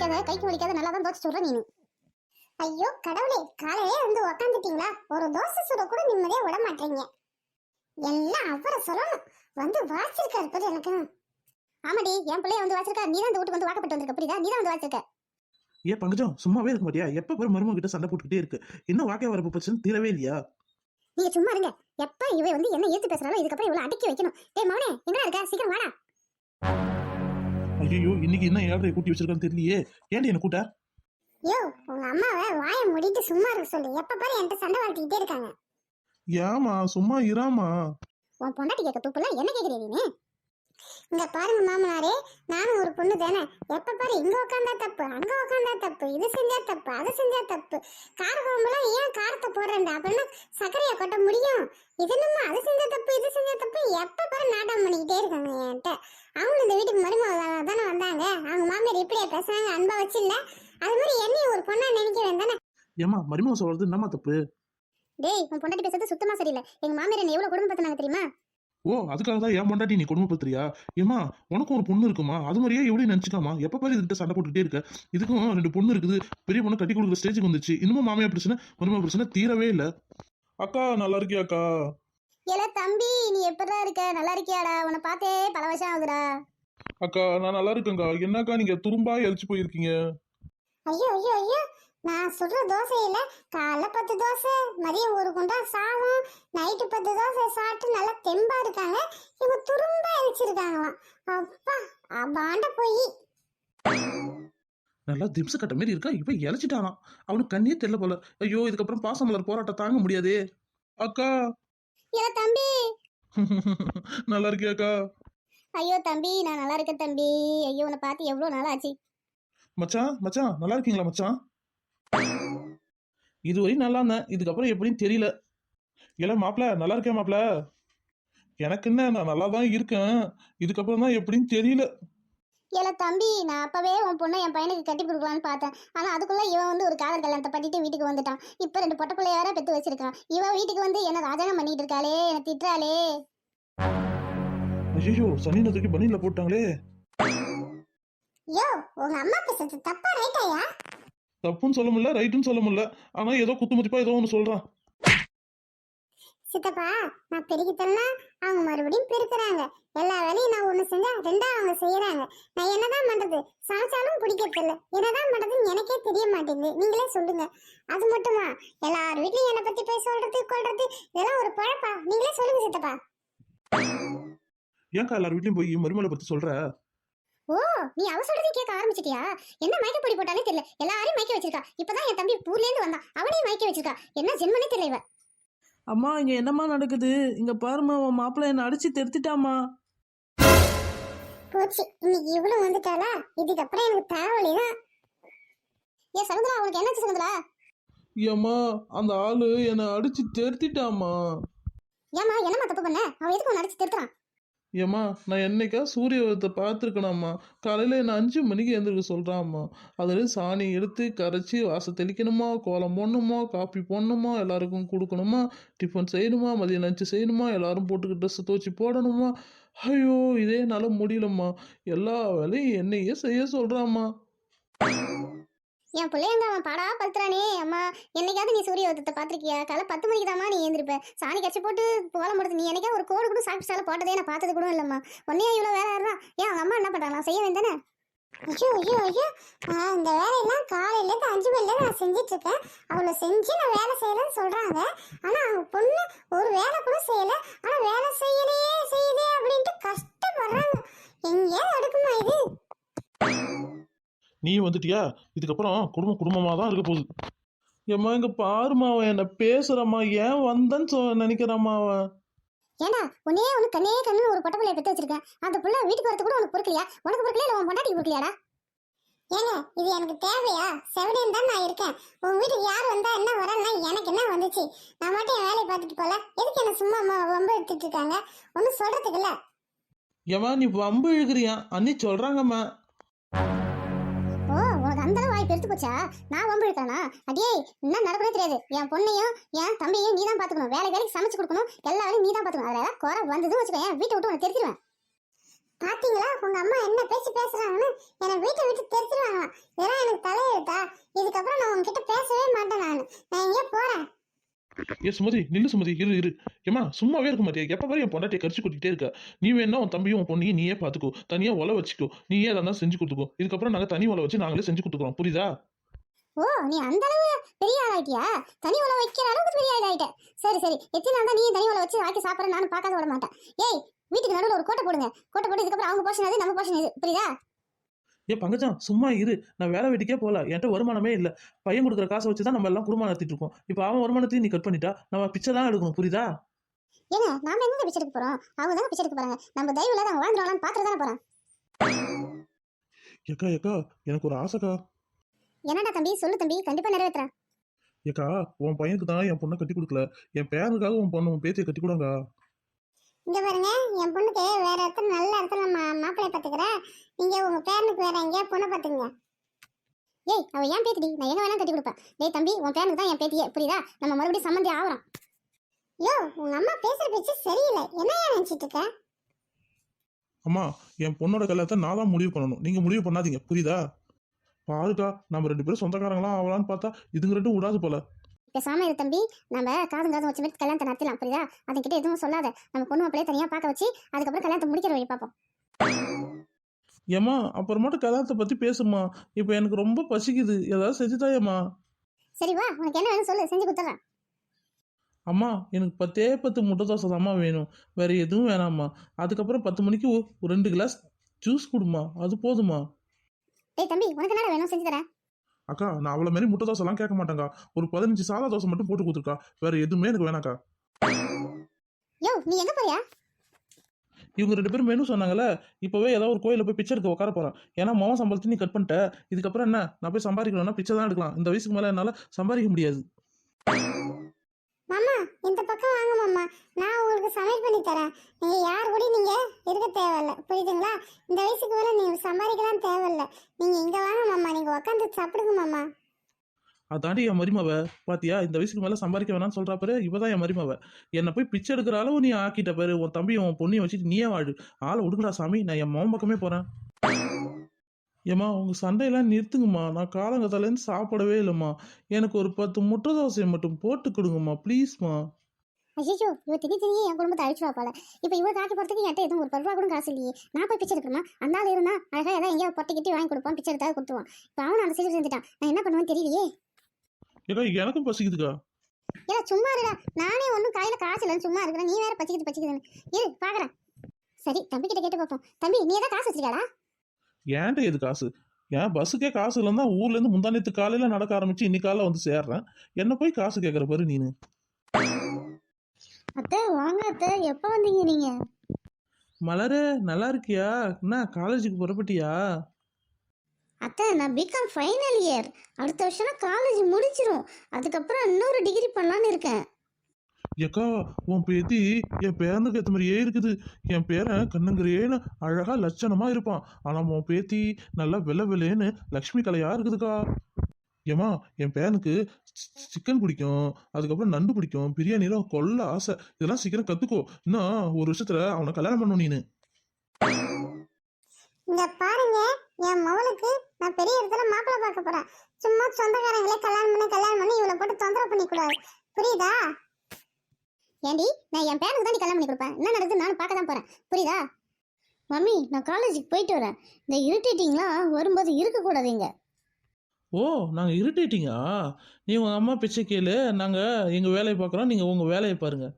வலிக்காத கைக்கு வலிக்காத நல்லா தான் தோசை சொல்ற நீனு. ஐயோ கடவுளே, காலையிலே வந்து உக்காந்துட்டீங்களா? ஒரு தோசை சுட கூட நிம்மதியா விட மாட்டீங்க. எல்லாம் அவரை சொல்லணும். வந்து வாச்சிருக்காரு பாரு எனக்கு. ஆமாடி, என் பிள்ளைய வந்து வாச்சிருக்கா. நீ தான் இந்த வீட்டுக்கு வந்து வாக்கப்பட்டு வந்திருக்க, புரியுதா? நீ தான் வந்து வாச்சிருக்க. ஏன் பங்கஜம் சும்மாவே இருக்க மாட்டியா? எப்ப பாரு மருமக கிட்ட சண்டை போட்டுக்கிட்டே இருக்கு. இன்னும் வாக்கே வரப்பு பிரச்சனை தீரவே இல்லையா? நீங்க சும்மா இருங்க. எப்ப இவ வந்து என்ன ஏத்து பேசுறாலும் இதுக்கப்புறம் இவ்வளவு அடக்கி வைக்கணும். டேய் மவனே, எங்கடா இருக்க? சீக்கிரம் வாடா. ஐயோ, இன்னைக்கு என்ன ஏழரை கூட்டி வச்சிருக்கான்னு தெரியலையே. ஏன்டி என்ன கூட்ட? யோ, உங்க அம்மாவை வாயை மூடிட்டு சும்மா இருக்க சொல்லு. எப்ப பாரு என்கிட்ட சண்டை வளர்த்துக்கிட்டே இருக்காங்க. ஏமா சும்மா இராமா. உன் பொண்டாட்டி கேட்க துப்புல என்ன கேக்குறீ நீ? இங்க பாருங்க மாமனாரே, நானும் ஒரு பொண்ணு தானே. எப்ப பாரு இங்க உட்காந்தா தப்பு, அங்க உட்காந்தா தப்பு, இது செஞ்சா தப்பு, அது செஞ்சா தப்பு. கார குழம்புலாம் ஏன் காரத்தை போடுறேன்டா அப்படின்னா சர்க்கரையை கொட்ட முடியும். இது நம்ம அது செஞ்சா தப்பு, இது செஞ்சா தப்பு. எப்ப பாரு நாட்டம் பண்ணிக்கிட்டே இருக்காங்க என்கிட்ட. அவங்க இந்த வீட்டுக்கு மருமக தானே வந்தாங்க. அவங்க மாமியார் இப்படியே பேசுறாங்க, அன்பா வச்சு இல்ல. அது மாதிரி என்னையும் ஒரு பொண்ணா நினைக்க வேண்டானே. ஏமா மருமக சொல்றது என்னமா தப்பு? டேய், உன் பொண்டாட்டி பேசுறது சுத்தமா சரியில்லை. எங்க மாமியார் என்ன எவ்வளவு குடும்பம் பத்தினாங்க தெரியுமா? ஓ, அதுக்காக தான் ஏன் பொண்டாட்டி நீ குடும்பப்படுத்துறியா? ஏமா உனக்கும் ஒரு பொண்ணு இருக்குமா? அது மாதிரியே எப்படி நினைச்சுக்காமா? எப்ப பாரு இதுகிட்ட சண்டை போட்டுக்கிட்டே இருக்க. இதுக்கும் 2 பொண்ணு இருக்குது. பெரிய பொண்ணு கட்டி கொடுக்குற ஸ்டேஜுக்கு வந்துச்சு. இன்னமும் மாமியா பிரச்சனை மருமக பிரச்சனை தீரவே இல்ல. அக்கா நல்லா இருக்கியா அக்கா? ஏல தம்பி, நீ எப்படா இருக்க? நல்லா இருக்கியாடா? உன்னை பார்த்தே பல வருஷம் ஆகுதுடா. அக்கா நான் நல்லா இருக்கேன்க்கா. என்னக்கா நீங்க துரும்பா எரிச்சு போயிருக்கீங்க? ஐயோ ஐயோ ஐயோ, நான் சுடுற தோசையில காலைல 10 தோசை, மதியம் ஒரு குண்டா சாதம், நைட்டு 10 தோசை சாப்பிட்டு நல்லா தெம்பா இருக்காங்க. இவங்க துரும்பா எரிச்சிருக்காங்களாம். அப்பா அபாண்ட போய். நல்லா திம்சு கட்ட மாதிரி இருக்கா. இவன் இழைச்சிட்டானா? அவனுக்கு கண்ணே தெரியல போல. ஐயோ, இதுக்கப்புறம் பாசமலர் போராட்டம் தாங்க முடியாதே. அக்கா ஏல தம்பி. நல்லா இருக்கியாக்கா? ஐயோ தம்பி, நான் நல்லா இருக்கேன் தம்பி. ஐயோ, உன்னை பார்த்து எவ்வளவு நாள் ஆச்சு. மச்சான் மச்சான் நல்லா இருக்கீங்களா மச்சான்? இதுவரை நல்லா இருந்தேன், இதுக்கப்புறம் எப்படின்னு தெரியல. இல்ல மாப்பிள்ள நல்லா இருக்கேன் மாப்பிள்ள. எனக்கு என்ன, நான் நல்லா தான் இருக்கேன். இதுக்கப்புறம் தான் எப்படின்னு தெரியல. ஏல தம்பி, நான் அப்பவே உன் பொண்ணை என் பையனுக்கு கட்டி கொடுக்கலான்னு பார்த்தேன். ஆனா அதுக்குள்ள இவன் வந்து ஒரு காதல் கல்யாணத்தை பண்ணிட்டு வீட்டுக்கு வந்துட்டான். இப்ப 2 பொட்ட பிள்ளைய வேற பெத்து வச்சிருக்கான். இவன் வீட்டுக்கு வந்து என்ன ராஜகம் பண்ணிட்டு இருக்காளே, என்ன திட்டுறாளே. ஐயோ, சனியை தூக்கி பனியில போட்டாங்களே. யோ, உங்க அம்மா பேசுறது தப்பா ரைட்டாயா? தப்புன்னு சொல்ல முடியல, ரைட்டுன்னு சொல்ல முடியல. ஆனா ஏதோ குத்துமதிப்பா ஏதோ ஒன்று சொல்றான். சித்தப்பா, நான் பெருக்கிட்டேன்னா அவங்க மறுபடியும் பெருக்குறாங்க. எல்லா வேலையும் நான் ஒண்ணு செஞ்சா 2 அவங்க செய்யறாங்க. நான் என்னதான் பண்றது? சமைச்சாலும் பிடிக்கிறது இல்ல. என்னதான் பண்றதுன்னு எனக்கே தெரிய மாட்டேங்குது. நீங்களே சொல்லுங்க. அது மட்டுமா, எல்லார் வீட்லயும் என்னை பத்தி போய் சொல்றது கொள்றது இதெல்லாம் ஒரு பழப்பா? நீங்களே சொல்லுங்க சித்தப்பா. ஏன்க்கா எல்லார் வீட்லயும் போய் மருமலை பத்தி சொல்ற? ஓ, நீ அவ சொல்றதை கேட்க ஆரம்பிச்சிட்டியா? என்ன மயக்க பொடி போட்டாலே தெரியல, எல்லாரையும் மயக்க வச்சிருக்கா. இப்பதான் என் தம்பி ஊர்ல இருந்து வந்தான், அவனையும் மயக்க வச்சிருக்கா. என்ன ஜென்மனே தெரியல இவ. அம்மா இங்க என்னம்மா நடக்குது? இங்க பாருமா, உன் மாப்பிள்ள என்ன அடிச்சு தெருத்திட்டாமா. போச்சு, இன்னைக்கு இவ்வளவு வந்துட்டாளா? இதுக்கப்புறம் எனக்கு தலைவலிதான். ஏன் சகுந்தரா, உனக்கு என்னாச்சு சகுந்தரா? ஏம்மா அந்த ஆளு என்னை அடிச்சு தெருத்திட்டாமா. ஏமா என்னம்மா தப்பு பண்ண? அவன் எதுக்கு உன்னை அடிச்சு திருத்துறான்? ஏம்மா நான் என்னைக்கா சூரியத்தை பார்த்துருக்கணாம்மா. காலையில் என்ன 5 மணிக்கு எழுந்திருக்க சொல்கிறாம்மா. அதில் சாணி எடுத்து கரைச்சி வாச தெளிக்கணுமா, கோலம் போடணுமா, காப்பி போடணுமா, எல்லாருக்கும் கொடுக்கணுமா, டிஃபன் செய்யணுமா, மதியம் லஞ்சு செய்யணுமா, எல்லாரும் போட்டுக்கிட்டு ட்ரெஸ்ஸை துவச்சி போடணுமா. ஐயோ, இதே என்னால் முடியலம்மா. எல்லா வேலையும் என்னையே செய்ய சொல்கிறாம்மா. என் பிள்ளைங்க அவன் பாடா படுத்துறானே. அம்மா, என்னைக்காவது நீ சூரிய உதயத்தை பார்த்துருக்கியா? காலை 10 மணிக்கு தாம்மா நீ எழுந்திருப்ப. சாணி கரைச்சி போட்டு கோலம் போடுறது. நீ என்னைக்கா ஒரு கோடு கூட சாப்பிட்டு சாலை போட்டதே நான் பார்த்தது கூட இல்லைம்மா. உன்னையா இவ்வளோ வேலை இருந்தா ஏன் அவங்க அம்மா என்ன பண்ணுறாங்களா? செய்ய வேண்டானே. ஐயோ ஐயோ ஐயோ, இந்த வேலையெல்லாம் காலையிலேருந்து 5 மணில நான் செஞ்சுட்டு இருக்கேன். அவளை செஞ்சு நான் வேலை செய்யலன்னு சொல்றாங்க. ஆனா அவங்க பொண்ணு ஒரு வேலை கூட செய்யல. ஆனா வேலை செய்யலையே செய்யுதே அப்படின்ட்டு கஷ்டப்படுறாங்க. எங்கேயாவது அடுக்குமா இது? நீ வந்துட்டியா? இதுக்கப்புறம் குடும்பமாக தான் இருக்க போகுது. ஏம்மா இங்கே பாருமா, அவன் என்ன பேசுகிறம்மா. ஏன் வந்தேன்னு நினைக்கிறாம்மா அவன். ஏண்டா, உன்னே ஒன்று கண்ணே கண்ணு ஒரு பொட்ட பிள்ளைய பெற்று வச்சிருக்கேன். அந்த புள்ள வீட்டுக்கு வரது கூட உனக்கு பொறுக்கலையா? உனக்கு பொறுக்கலையா இல்லை உன் பொண்டாட்டிக்கு பொறுக்கலையாடா? ஏங்க, இது எனக்கு தேவையா? செவனேன்னு தான் நான் இருக்கேன். உன் வீட்டுக்கு யார் வந்தா என்ன வரன்னா எனக்கு என்ன வந்துச்சு? நான் மட்டும் என் வேலையை பார்த்துட்டு போல. எதுக்கு என்ன சும்மா ரொம்ப எடுத்துட்டு இருக்காங்க? ஒன்றும் சொல்றதுக்கு இல்லை. ஏம்மா நீ வம்பு இழுக்கிறியா? அண்ணி சொல்கிறாங்கம்மா. ஓ, உனக்கு அந்த அளவு வாய் பெருத்து போச்சா? நான் வம்பு இழுக்கிறேனா? அடியே, என்ன நடக்கவே தெரியாது. என் பொண்ணையும் என் தம்பியையும் நீ தான் பார்த்துக்கணும். வேலைக்கு சமைச்சு கொடுக்கணும். எல்லா வேலையும் நீ தான் பார்த்துக்கணும். அதில் குறை வந்ததுன்னு வச்சுக்கோ, என் வீட்டை விட்டு உனக்கு தெரிஞ்சிருவேன். பாத்தீங்களா உங்க அம்மா என்ன பேச்சு பேசுறாங்கன்னு? என்னை வீட்டை விட்டு தெரிஞ்சிருவாங்களா? இதெல்லாம் எனக்கு தலையெழுத்தா? இதுக்கப்புறம் நான் உன்கிட்ட பேசவே மாட்டேன். நான் எங்கேயோ போறேன். ஏ சுமதி, நில்லு சுமதி, இரு. ஏமா சும்மாவே இருக்க மாட்டியா? எப்ப பாரு என் பொண்டாட்டியை கரிச்சு கூட்டிகிட்டே இருக்க. நீ வேணா உன் தம்பியும் உன் பொண்ணையும் நீயே பார்த்துக்கோ, தனியா ஒலை வச்சுக்கோ, நீயே எதா இருந்தாலும் செஞ்சு கொடுத்துக்கோ. இதுக்கப்புறம் நாங்கள் தனி ஒலை வச்சு நாங்களே செஞ்சு கொடுத்துக்குறோம், புரியுதா? ஓ, நீ அந்த அளவு பெரிய ஆளாயிட்டியா? தனி உழவு வைக்கிற அளவுக்கு பெரிய ஆளாயிட்ட. சரி சரி, எத்தனை நாள் தான் நீ தனி உழவு வச்சு ஆக்கி சாப்பிட்ற? நானும் பார்க்காத விட மாட்டேன். ஏய், வீட்டுக்கு நடுவில் ஒரு கோட்டை போடுங்க. கோட்டை போட்டு இதுக்கப்புறம் அவங்க போர்ஷன் அது, நம்ம போர்ஷன் இது, புரியுதா? ஏ பங்கஜம், சும்மா இரு. நான் வேலை வெட்டிக்கே போகல, என்கிட்ட வருமானமே இல்லை. பையன் கொடுக்குற காசை வச்சு தான் நம்ம எல்லாம் குடும்பம் நடத்திட்டு இருக்கோம். இப்போ அவன் வருமானத்தையும் நீ கட் பண்ணிட்டா, நம்ம பிச்சை தான் எடுக்கணும், புரியுதா? ஏங்க, நாம எங்க பிச்சை எடுக்க போறோம்? அவங்க தானே பிச்சை எடுக்க போறாங்க. நம்ம தயவு இல்லாத அவங்க வாழ்ந்துருவாங்கன்னு பார்த்துட்டு தானே போறோம். ஏக்கா, எனக்கு ஒரு ஆசைக்கா. என்னடா தம்பி, சொல்லு தம்பி, கண்டிப்பா நிறைவேற்றுறேன். ஏக்கா, உன் பையனுக்கு தான் என் பொண்ணை கட்டி கொடுக்கல, என் பேருக்காக உன் பொண்ணு உன் பேத்தியை கட்டி கொடுங்க. இங்க பாருங்க, என் பொண்ணுக்கு வேற இடத்துல நல்ல இடத்துல மாப்பிள்ளை பார்த்துக்கிறேன். நீங்க உங்க பேரனுக்கு வேற எங்கேயா பொண்ணை பார்த்துங்க. ஏய், அவ ஏன் பேத்திடி, நான் எங்க வேணா கட்டி கொடுப்பேன். டேய் தம்பி, உன் பேரனுக்கு தான் என் பேத்தியே, புரியுதா? நம்ம மறுபடியும் சம்மந்தி ஆகிறோம். யோ, உங்க அம்மா பேசுற பேச்சு சரியில்லை. என்ன நினைச்சிட்டு இருக்க? அம்மா, என் பொண்ணோட கல்யாணத்தை நான் தான் முடிவு பண்ணணும், நீங்க முடிவு பண்ணாதீங்க, புரியுதா? பாருக்கா, நம்ம 2 பேரும் சொந்தக்காரங்களாம் ஆகலான்னு பார்த்தா இதுங்க 2 விடாது போல. பேசாம இரு தம்பி, நம்ம காதும் வச்ச மாதிரி கல்யாணத்தை நடத்தலாம், புரியுதா? அதுக்கிட்ட எதுவும் சொல்லாத. நம்ம பொண்ணு மாப்பிள்ளையே தனியா பார்க்க வச்சு அதுக்கப்புறம் கல்யாணத்தை முடிக்கிற வழி பார்ப்போம். ஏம்மா, அப்புறமாட்டு கல்யாணத்தை பற்றி பேசுமா. இப்போ எனக்கு ரொம்ப பசிக்குது, ஏதாவது செஞ்சுதாயம்மா. சரி வா, உனக்கு என்ன வேணும் சொல்லு, செஞ்சு கொடுத்துறேன். அம்மா, எனக்கு 10 முட்டை தோசை தாம்மா வேணும், வேற எதுவும் வேணாம்மா. அதுக்கப்புறம் 10 மணிக்கு ஒரு 2 கிளாஸ் ஜூஸ் கொடுமா, அது போதுமா? டேய் தம்பி, உனக்கு என்ன வேணும், செஞ்சு தரேன். அக்கா, நான் அவ்வளோ மாரி முட்டை தோசை எல்லாம் கேட்க மாட்டேங்க. ஒரு 15 சாதா தோசை மட்டும் போட்டு கொடுத்துருக்கா, வேற எதுவுமே எனக்கு வேணாக்கா. யோ, நீ எங்க போறியா? இவங்க 2 பேரும் மெனு சொன்னாங்கல்ல, இப்போவே ஏதாவது ஒரு கோயிலில் போய் பிச்சை எடுக்க உட்கார போகிறேன். ஏன்னா மொதல் சம்பளத்தை நீ கட் பண்ணிட்ட, இதுக்கப்புறம் என்ன, நான் போய் சம்பாதிக்கணும்னா பிச்சை தான் எடுக்கலாம். இந்த வயசுக்கு மேலே என்னால் சம்பாதிக்க முடியாது. மாமா, இந்த பக்கம் வாங்க மாமா, நான் உங்களுக்கு சமையல் பண்ணி தரேன். நீங்க யார் கூட நீங்க இருக்க தேவையில்ல, புரியுதுங்களா? இந்த வயசுக்கு மேல நீங்க சம்பாதிக்கலாம் தேவையில்ல. நீங்க இங்க வாங்க மாமா, நீங்க உட்காந்து சாப்பிடுங்க மாமா. அதாண்டி என் மருமவ, பாத்தியா? இந்த வயசுக்கு மேலே சம்பாதிக்க வேணாம்னு சொல்கிறா பாரு, இவதான் என் மருமவ. என்னை போய் பிச்சை எடுக்கிற அளவு நீ ஆக்கிட்ட பாரு. உன் தம்பி உன் பொண்ணையும் வச்சுட்டு நீயே வாழு. ஆளை விடுங்கடா சாமி, நான் என் மகன் பக்கமே போகிறேன். ஏம்மா, உங்கள் சண்டையெல்லாம் நிறுத்துங்கம்மா. நான் காலங்கத்தாலேருந்து சாப்பிடவே இல்லைம்மா. எனக்கு ஒரு 10 முட்டை தோசையை மட்டும் போட்டு கொடுங்கம்மா, ப்ளீஸ்மா. ஐயோ, இவ திடீர்னு என் குடும்பத்தை அழிச்சுவா போல. இப்போ இவ காட்டி போறதுக்கு என்கிட்ட எதுவும் ஒரு 10 ரூபா கூட காசு இல்லையே. நான் போய் பிச்சை எடுக்கணுமா? அந்த ஆள் இருந்தா அழகா ஏதாவது எங்கேயாவது பொட்டிக்கிட்டு வாங்கி கொடுப்பான், பிச்சை எடுத்தாவது கொடுத்துவான். இப்போ அவனும் அந்த சீக்கிரம் செஞ்சுட்டான். நான் என்ன பண்ணுவேன்னு தெரியலையே. ஏக்கா, எனக்கும் பசிக்குதுக்கா. ஏன்னா சும்மா இருடா, நானே ஒன்றும் கையில காசு இல்லைன்னு சும்மா இருக்கிறேன். நீ வேற பச்சிக்குதுன்னு இரு பாக்குறேன். சரி, தம்பி கிட்ட கேட்டு பார்ப்போம். தம்பி, நீ ஏதாவது காசு வச்சிருக்காடா? ஏன்ட்ட எது காசு? ஏன் பஸ்ஸுக்கே காசு இல்லைன்னா ஊர்லேருந்து முந்தானத்து காலையில் நடக்க ஆரம்பிச்சு இன்னைக்கு காலையில் வந்து சேர்றேன். என்ன போய் காசு கேட்குற பாரு நீனு. அத்தை வாங்க அத்தை, எப்போ வந்தீங்க நீங்க? மலரு, நல்லா இருக்கியா? என்ன காலேஜுக்கு புறப்பட்டியா? அத்தை, நான் பிகாம் ஃபைனல் இயர். அடுத்த வருஷம் காலேஜ் முடிச்சிரும். அதுக்கப்புறம் இன்னொரு டிகிரி பண்ணலான்னு இருக்கேன். ஏக்கா, உன் பேத்தி என் பேரனுக்கு ஏற்ற மாதிரியே இருக்குது. என் பேரன் கண்ணுங்கிறேன்னு அழகா லட்சணமா இருப்பான். ஆனா உன் பேத்தி நல்லா வெள்ளேன்னு லக்ஷ்மி கலையா இருக்குதுக்கா. ஏமா, என் பேரனுக்கு சிக்கன் பிடிக்கும், அதுக்கப்புறம் நண்டு பிடிக்கும், பிரியாணிலாம் கொல்ல ஆசை. இதெல்லாம் சீக்கிரம் கத்துக்கோ, இன்னும் ஒரு வருஷத்துல அவனை கல்யாணம் பண்ணும் நீனு. இங்க பாருங்க, என் மவளுக்கு நான் பெரிய இடத்துல மாப்பிள்ளை பார்க்க போறேன். சும்மா சொந்தக்காரங்களே கல்யாணம் பண்ணி இவளை போட்டு தொந்தரவு பண்ணி கூடாது, புரியுதா? ஏண்டி, நான் என் பேருக்கு தான் கல்யாணம் பண்ணி கொடுப்பேன். என்ன நடக்குது நானும் பார்க்க தான் போறேன், புரியுதா? மம்மி, நான் காலேஜுக்கு போயிட்டு வரேன். இந்த இரிட்டேட்டிங்லாம் வரும்போது இருக்கக்கூடாதுங்க. ஓ, நாங்கள் இரிட்டேட்டிங்கா? நீ உங்கள் அம்மா பிச்சை கேளு, நாங்கள் எங்கள் வேலையை பார்க்குறோம், நீங்கள் உங்கள் வேலையை பாருங்கள்.